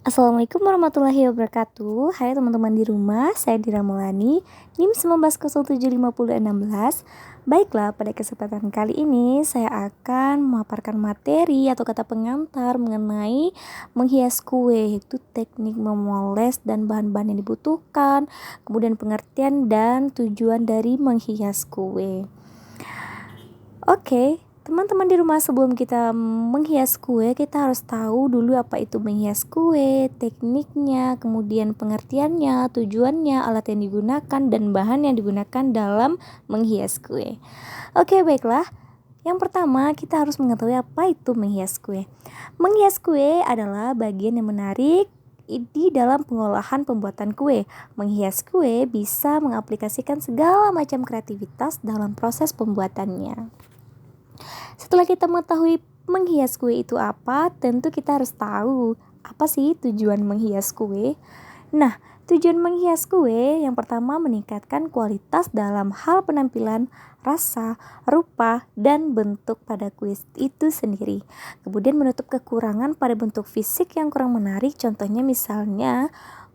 Assalamualaikum warahmatullahi wabarakatuh. Hai teman-teman di rumah, saya Dira Maulani, NIM 19075016. Baiklah, pada kesempatan kali ini saya akan memaparkan materi atau kata pengantar mengenai menghias kue, yaitu teknik memoles dan bahan-bahan yang dibutuhkan, kemudian pengertian dan tujuan dari menghias kue. Oke, teman-teman di rumah, sebelum kita menghias kue, kita harus tahu dulu apa itu menghias kue, tekniknya, kemudian pengertiannya, tujuannya, alat yang digunakan, dan bahan yang digunakan dalam menghias kue. Oke, baiklah. Yang pertama, kita harus mengetahui apa itu menghias kue. Menghias kue adalah bagian yang menarik di dalam pengolahan pembuatan kue. Menghias kue bisa mengaplikasikan segala macam kreativitas dalam proses pembuatannya. Setelah kita mengetahui menghias kue itu apa, tentu kita harus tahu apa sih tujuan menghias kue. Nah, tujuan menghias kue yang pertama meningkatkan kualitas dalam hal penampilan, rasa, rupa, dan bentuk pada kue itu sendiri. Kemudian menutup kekurangan pada bentuk fisik yang kurang menarik. Contohnya misalnya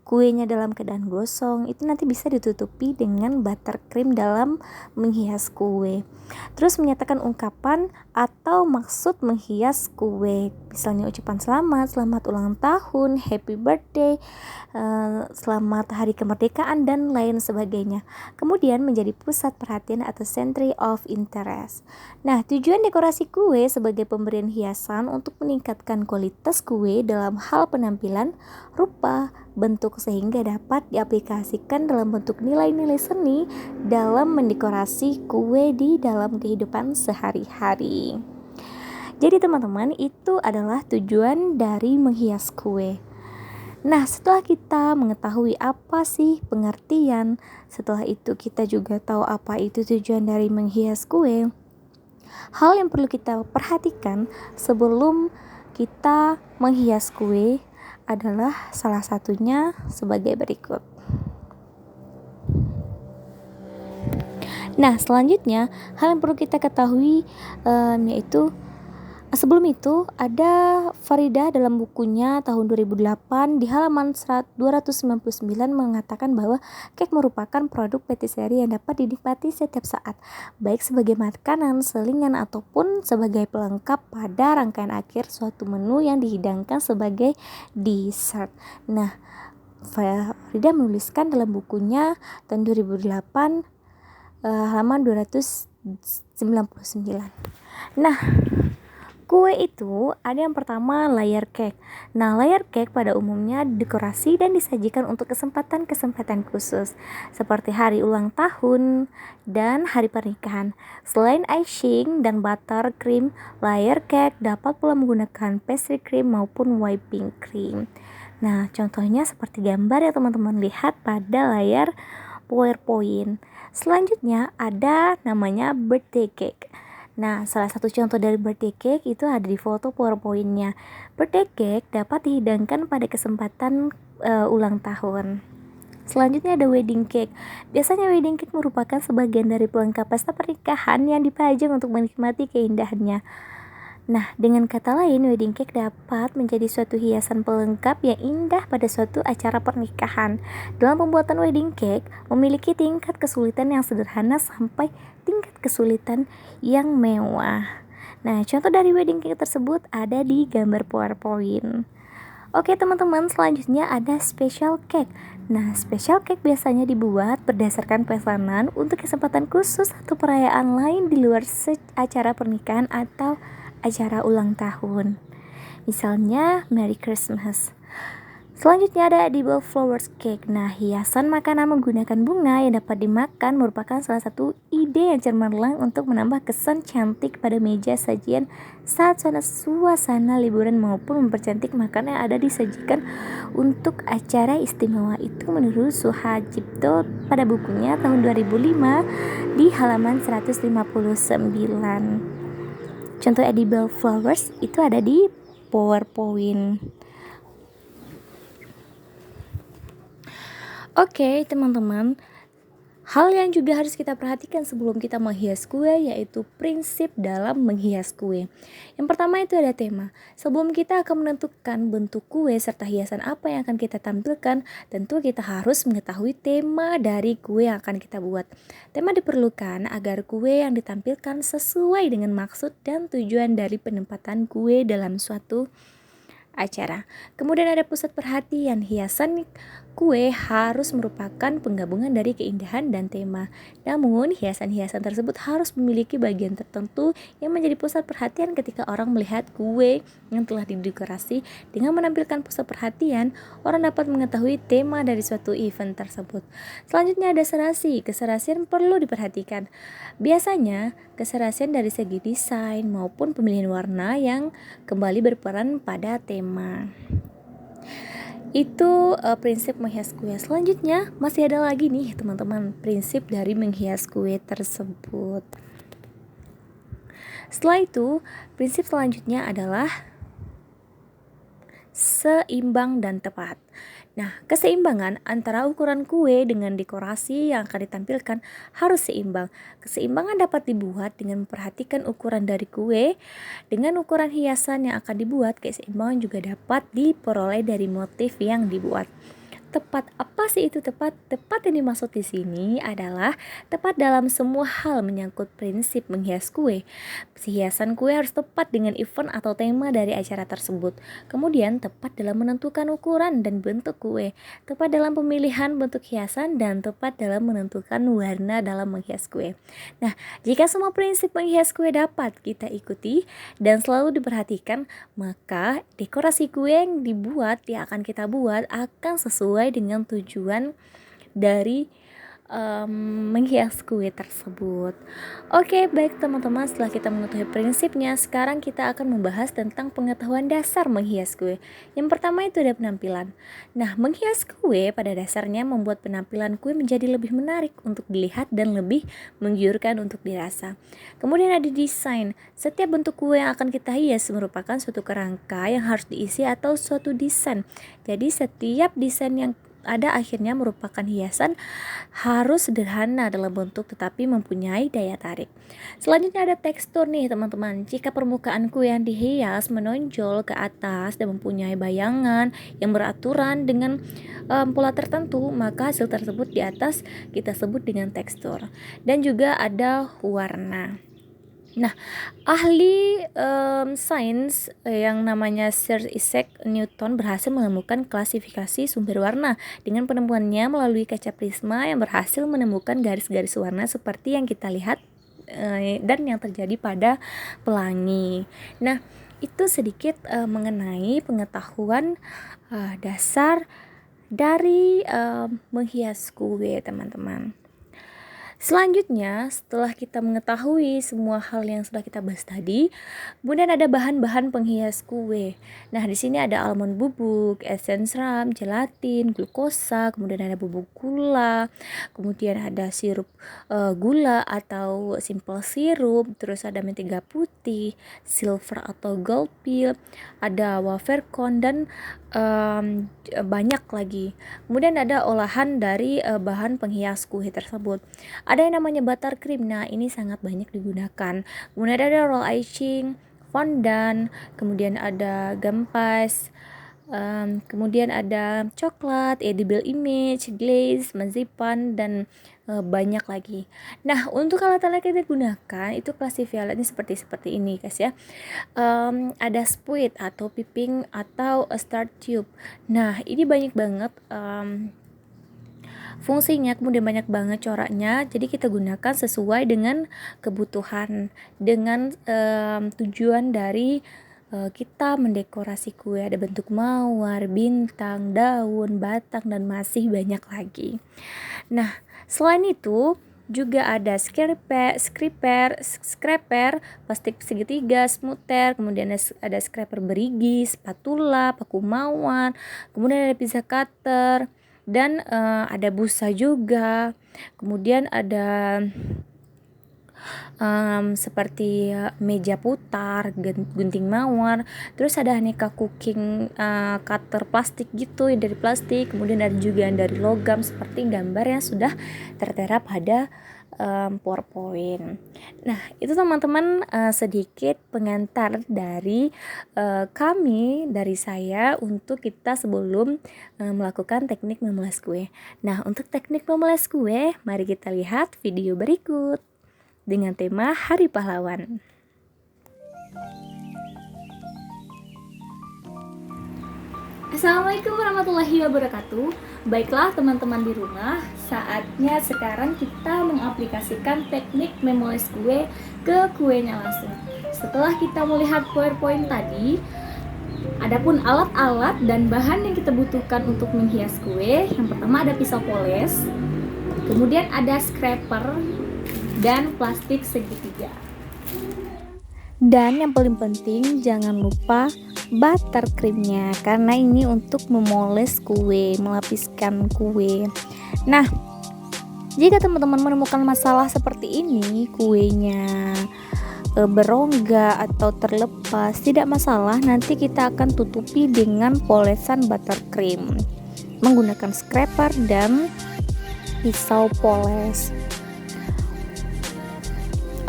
kuenya dalam keadaan gosong, itu nanti bisa ditutupi dengan buttercream dalam menghias kue. Terus menyatakan ungkapan atau maksud menghias kue, misalnya ucapan selamat ulang tahun, happy birthday, selamat hari kemerdekaan, dan lain sebagainya. Kemudian menjadi pusat perhatian atau center of interest. Nah, tujuan dekorasi kue sebagai pemberian hiasan untuk meningkatkan kualitas kue dalam hal penampilan, rupa, bentuk, sehingga dapat diaplikasikan dalam bentuk nilai-nilai seni dalam mendekorasi kue di dalam kehidupan sehari-hari. Jadi teman-teman, itu adalah tujuan dari menghias kue. Nah, setelah kita mengetahui apa sih pengertian, setelah itu kita juga tahu apa itu tujuan dari menghias kue. Hal yang perlu kita perhatikan sebelum kita menghias kue adalah salah satunya sebagai berikut. Nah, selanjutnya hal yang perlu kita ketahui yaitu sebelum itu ada Farida dalam bukunya tahun 2008 di halaman 299 mengatakan bahwa kek merupakan produk patisserie yang dapat dinikmati setiap saat, baik sebagai makanan, selingan, ataupun sebagai pelengkap pada rangkaian akhir suatu menu yang dihidangkan sebagai dessert. Nah, Farida menuliskan dalam bukunya tahun 2008 halaman 299. Nah, kue itu ada yang pertama layer cake. Nah, layer cake pada umumnya dekorasi dan disajikan untuk kesempatan-kesempatan khusus seperti hari ulang tahun dan hari pernikahan. Selain icing dan buttercream, layer cake dapat pula menggunakan pastry cream maupun whipping cream. Nah, contohnya seperti gambar yang teman-teman lihat pada layar PowerPoint. Selanjutnya ada namanya birthday cake. Nah, salah satu contoh dari birthday cake itu ada di foto PowerPoint-nya. Birthday cake dapat dihidangkan pada kesempatan ulang tahun. Selanjutnya ada wedding cake. Biasanya wedding cake merupakan sebagian dari pelengkap pesta pernikahan yang dipajang untuk menikmati keindahannya. Nah, dengan kata lain, wedding cake dapat menjadi suatu hiasan pelengkap yang indah pada suatu acara pernikahan. Dalam pembuatan wedding cake memiliki tingkat kesulitan yang sederhana sampai tingkat kesulitan yang mewah. Nah, contoh dari wedding cake tersebut ada di gambar PowerPoint. Oke teman-teman, selanjutnya ada special cake. Nah, special cake biasanya dibuat berdasarkan pesanan untuk kesempatan khusus atau perayaan lain di luar acara pernikahan atau acara ulang tahun. Misalnya Merry Christmas. Selanjutnya ada edible flowers cake. Nah, hiasan makanan menggunakan bunga yang dapat dimakan merupakan salah satu ide yang cemerlang untuk menambah kesan cantik pada meja sajian saat suasana liburan maupun mempercantik makanan yang ada disajikan untuk acara istimewa. Itu menurut Suhajipto pada bukunya tahun 2005 di halaman 159. Contoh edible flowers itu ada di PowerPoint. Oke, teman-teman. Hal yang juga harus kita perhatikan sebelum kita menghias kue yaitu prinsip dalam menghias kue. Yang pertama itu ada tema. Sebelum kita akan menentukan bentuk kue serta hiasan apa yang akan kita tampilkan, tentu kita harus mengetahui tema dari kue yang akan kita buat. Tema diperlukan agar kue yang ditampilkan sesuai dengan maksud dan tujuan dari penempatan kue dalam suatu acara. Kemudian ada pusat perhatian. Hiasan kue harus merupakan penggabungan dari keindahan dan tema. Namun, hiasan-hiasan tersebut harus memiliki bagian tertentu yang menjadi pusat perhatian ketika orang melihat kue yang telah didekorasi. Dengan menampilkan pusat perhatian, orang dapat mengetahui tema dari suatu event tersebut. Selanjutnya ada serasi. Keserasian perlu diperhatikan. Biasanya, keserasian dari segi desain maupun pemilihan warna yang kembali berperan pada tema. Itu prinsip menghias kue. Selanjutnya masih ada lagi nih teman-teman prinsip dari menghias kue tersebut. Setelah itu, prinsip selanjutnya adalah seimbang dan tepat. Nah, keseimbangan antara ukuran kue dengan dekorasi yang akan ditampilkan harus seimbang. Keseimbangan dapat dibuat dengan memperhatikan ukuran dari kue. Dengan ukuran hiasan yang akan dibuat, keseimbangan juga dapat diperoleh dari motif yang dibuat. Tepat, apa sih itu tepat? Tepat yang dimaksud di sini adalah tepat dalam semua hal menyangkut prinsip menghias kue. Hiasan kue harus tepat dengan event atau tema dari acara tersebut. Kemudian tepat dalam menentukan ukuran dan bentuk kue, tepat dalam pemilihan bentuk hiasan, dan tepat dalam menentukan warna dalam menghias kue. Nah, jika semua prinsip menghias kue dapat kita ikuti dan selalu diperhatikan, maka dekorasi kue yang akan kita buat akan sesuai dengan tujuan dari menghias kue tersebut. Oke, baik teman-teman, setelah kita mengetahui prinsipnya, sekarang kita akan membahas tentang pengetahuan dasar menghias kue. Yang pertama itu ada penampilan. Nah, menghias kue pada dasarnya membuat penampilan kue menjadi lebih menarik untuk dilihat dan lebih menggiurkan untuk dirasa. Kemudian ada desain. Setiap bentuk kue yang akan kita hias merupakan suatu kerangka yang harus diisi atau suatu desain. Jadi setiap desain yang ada akhirnya merupakan hiasan harus sederhana dalam bentuk tetapi mempunyai daya tarik. Selanjutnya ada tekstur nih teman-teman. Jika permukaan kue yang dihias menonjol ke atas dan mempunyai bayangan yang beraturan dengan pola tertentu, maka hasil tersebut di atas kita sebut dengan tekstur. Dan juga ada warna. Nah, ahli sains yang namanya Sir Isaac Newton berhasil menemukan klasifikasi sumber warna. Dengan penemuannya melalui kaca prisma yang berhasil menemukan garis-garis warna seperti yang kita lihat dan yang terjadi pada pelangi. Nah, itu sedikit mengenai pengetahuan dasar dari menghias kue, teman-teman. Selanjutnya, setelah kita mengetahui semua hal yang sudah kita bahas tadi, kemudian ada bahan-bahan penghias kue. Nah, di sini ada almond bubuk, essence ram, gelatin, glukosa, kemudian ada bubuk gula, kemudian ada sirup gula atau simple sirup, terus ada mentega putih, silver atau gold peel, ada wafer cone, dan banyak lagi. Kemudian ada olahan dari bahan penghias kue tersebut. Ada yang namanya buttercream. Nah, ini sangat banyak digunakan. Kemudian ada roll icing, fondant, kemudian ada gempas, kemudian ada coklat, edible image, glaze, marzipan, dan banyak lagi. Nah, untuk alat-alat yang digunakan itu klasifikasinya seperti ini guys ya. Ada spuit atau piping atau start tube. Nah, ini banyak banget fungsinya, kemudian banyak banget coraknya. Jadi kita gunakan sesuai dengan kebutuhan, dengan tujuan dari kita mendekorasi kue. Ada bentuk mawar, bintang, daun, batang, dan masih banyak lagi. Nah, selain itu juga ada scraper, plastik segitiga, smoother, kemudian ada scraper berigi, spatula, paku mawar, kemudian ada pizza cutter, dan ada busa juga. Kemudian ada seperti meja putar, gunting mawar, terus ada aneka cooking cutter plastik gitu dari plastik, kemudian ada juga yang dari logam seperti gambar yang sudah tertera pada PowerPoint. Nah, itu teman-teman sedikit pengantar dari dari saya untuk kita sebelum melakukan teknik memeles kue. Nah, untuk teknik memeles kue, mari kita lihat video berikut dengan tema Hari Pahlawan. Assalamualaikum warahmatullahi wabarakatuh. Baiklah teman-teman di rumah, saatnya sekarang kita mengaplikasikan teknik memoles kue ke kuenya langsung. Setelah kita melihat PowerPoint tadi, adapun alat-alat dan bahan yang kita butuhkan untuk menghias kue, yang pertama ada pisau poles, kemudian ada scraper dan plastik segitiga. Dan yang paling penting jangan lupa buttercreamnya, karena ini untuk memoles kue, melapiskan kue. Nah, jika teman-teman menemukan masalah seperti ini, kuenya berongga atau terlepas, tidak masalah, nanti kita akan tutupi dengan polesan buttercream menggunakan scraper dan pisau poles.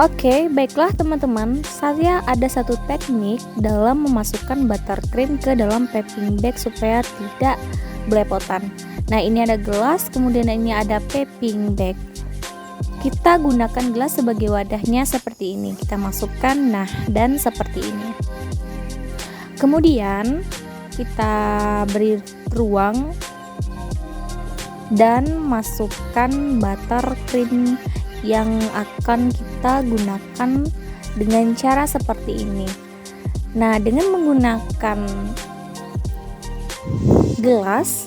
Oke, baiklah teman-teman, saya ada satu teknik dalam memasukkan buttercream ke dalam piping bag supaya tidak belepotan. Nah, ini ada gelas, kemudian ini ada piping bag. Kita gunakan gelas sebagai wadahnya seperti ini. Kita masukkan, nah, dan seperti ini. Kemudian kita beri ruang dan masukkan buttercream yang akan kita gunakan dengan cara seperti ini. Nah, dengan menggunakan gelas,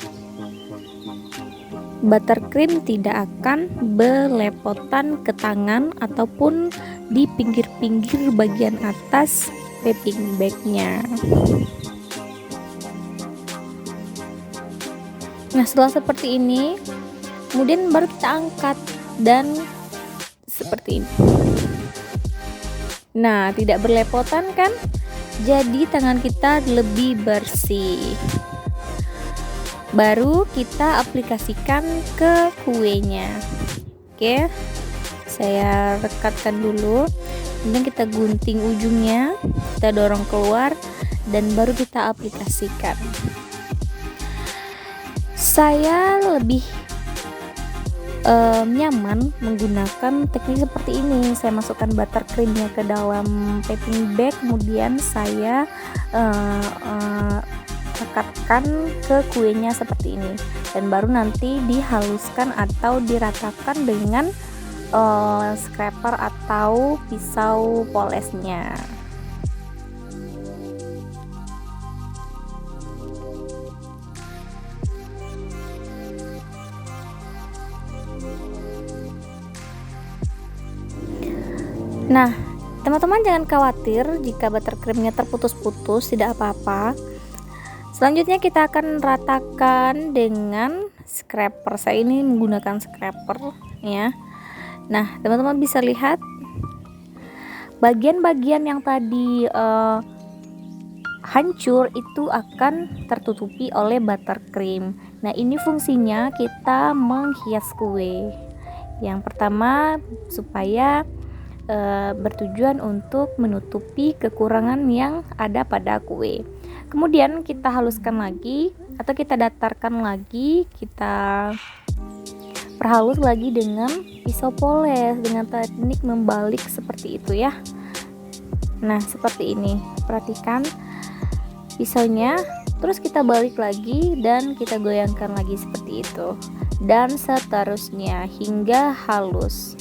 buttercream tidak akan belepotan ke tangan ataupun di pinggir-pinggir bagian atas piping bagnya. Nah, setelah seperti ini, kemudian baru kita angkat dan seperti ini. Nah, tidak berlepotan kan? Jadi tangan kita lebih bersih. Baru kita aplikasikan ke kuenya. Oke, saya rekatkan dulu. Kemudian kita gunting ujungnya, kita dorong keluar, dan baru kita aplikasikan. Saya lebih nyaman menggunakan teknik seperti ini. Saya masukkan buttercreamnya ke dalam piping bag, kemudian saya rekatkan ke kuenya seperti ini, dan baru nanti dihaluskan atau diratakan dengan scraper atau pisau polesnya. Nah, teman-teman jangan khawatir jika buttercreamnya terputus-putus, tidak apa-apa. Selanjutnya kita akan ratakan dengan scraper. Saya ini menggunakan scraper ya. Nah, teman-teman bisa lihat bagian-bagian yang tadi hancur itu akan tertutupi oleh buttercream. Nah, ini fungsinya kita menghias kue. Yang pertama supaya bertujuan untuk menutupi kekurangan yang ada pada kue. Kemudian kita haluskan lagi atau kita datarkan lagi, kita perhalus lagi dengan pisau poles dengan teknik membalik seperti itu ya. Nah, seperti ini. Perhatikan pisaunya, terus kita balik lagi dan kita goyangkan lagi seperti itu. Dan seterusnya hingga halus.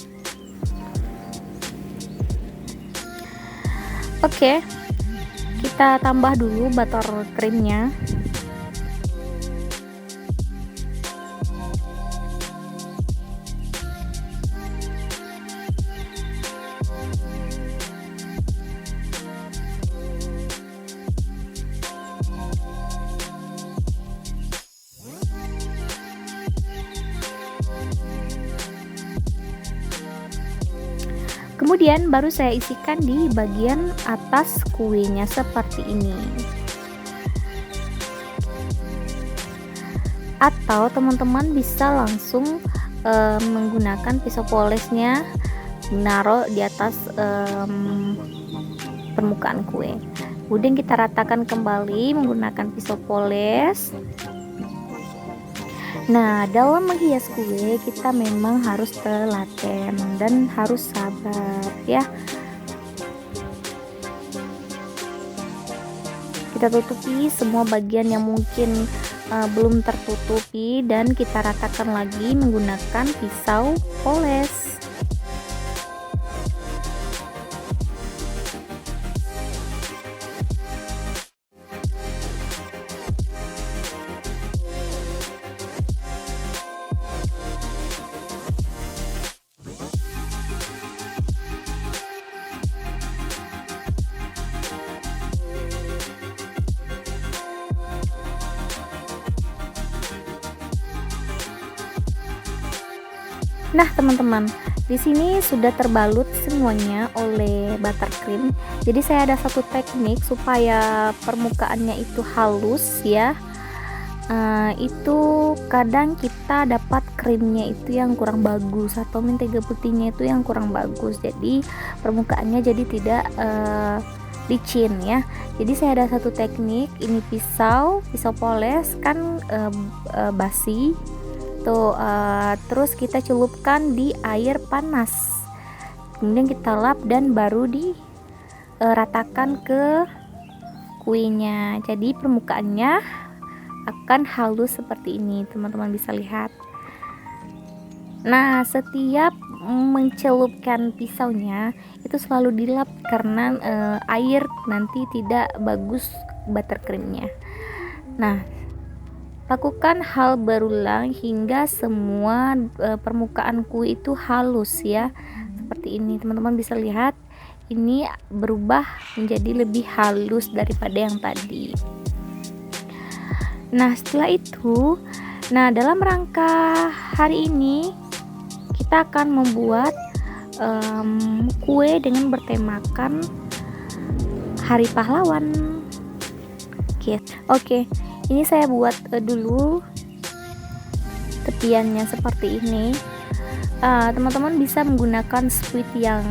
Oke, kita tambah dulu buttercreamnya. Kemudian baru saya isikan di bagian atas kuenya seperti ini. Atau teman-teman bisa langsung menggunakan pisau polesnya, naruh di atas permukaan kue. Kemudian kita ratakan kembali menggunakan pisau poles. Nah, dalam menghias kue kita memang harus telaten dan harus sabar ya. Kita tutupi semua bagian yang mungkin belum tertutupi dan kita ratakan lagi menggunakan pisau poles. Nah, teman-teman, di sini sudah terbalut semuanya oleh buttercream. Jadi saya ada satu teknik supaya permukaannya itu halus ya. Itu kadang kita dapat krimnya itu yang kurang bagus atau mentega putihnya itu yang kurang bagus. Jadi permukaannya jadi tidak licin ya. Jadi saya ada satu teknik, ini pisau poles kan basi. Tuh, terus kita celupkan di air panas, kemudian kita lap dan baru diratakan ke kuenya. Jadi permukaannya akan halus seperti ini, teman-teman bisa lihat. Nah, setiap mencelupkan pisaunya itu selalu dilap karena air nanti tidak bagus buttercreamnya. Nah, lakukan hal berulang hingga semua permukaan kue itu halus ya. Seperti ini, teman-teman bisa lihat ini berubah menjadi lebih halus daripada yang tadi. Nah, setelah itu, dalam rangka hari ini kita akan membuat kue dengan bertemakan Hari Pahlawan. Oke. Ini saya buat dulu tepiannya seperti ini. Teman-teman bisa menggunakan sweet yang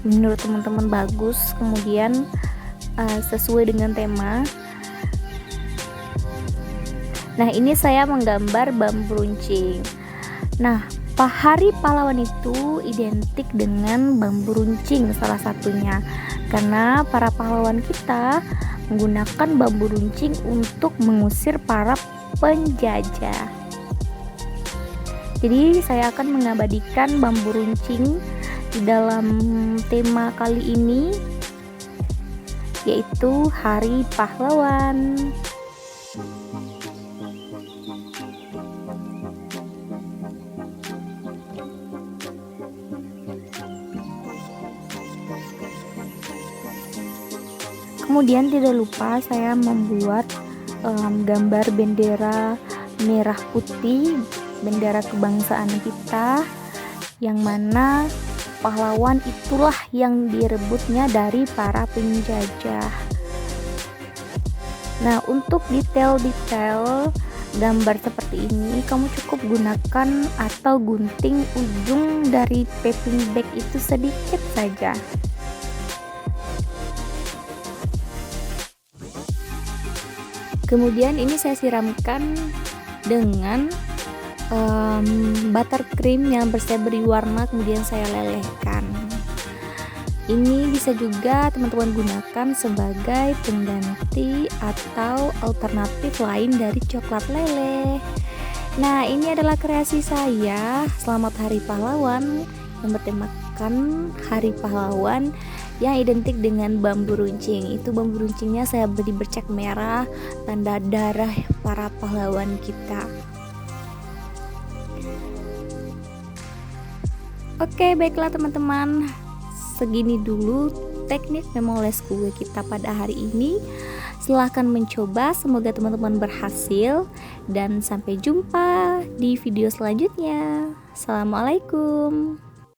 menurut teman-teman bagus, kemudian sesuai dengan tema. Nah, ini saya menggambar bambu runcing. Nah, Hari Pahlawan itu identik dengan bambu runcing salah satunya, karena para pahlawan kita menggunakan bambu runcing untuk mengusir para penjajah. Jadi saya akan mengabadikan bambu runcing di dalam tema kali ini, yaitu Hari Pahlawan. Kemudian tidak lupa saya membuat gambar bendera merah putih, bendera kebangsaan kita, yang mana pahlawan itulah yang direbutnya dari para penjajah. Nah, untuk detail-detail gambar seperti ini kamu cukup gunakan atau gunting ujung dari piping bag itu sedikit saja. Kemudian ini saya siramkan dengan buttercream yang berseri warna, kemudian saya lelehkan. Ini bisa juga teman-teman gunakan sebagai pengganti atau alternatif lain dari coklat leleh. Nah, ini adalah kreasi saya. Selamat Hari Pahlawan yang bertemakan Hari Pahlawan yang identik dengan bambu runcing. Itu bambu runcingnya saya beri bercak merah, tanda darah para pahlawan kita. Oke, baiklah teman-teman, segini dulu teknik memoles kue kita pada hari ini. Silahkan mencoba, semoga teman-teman berhasil, dan sampai jumpa di video selanjutnya. Assalamualaikum.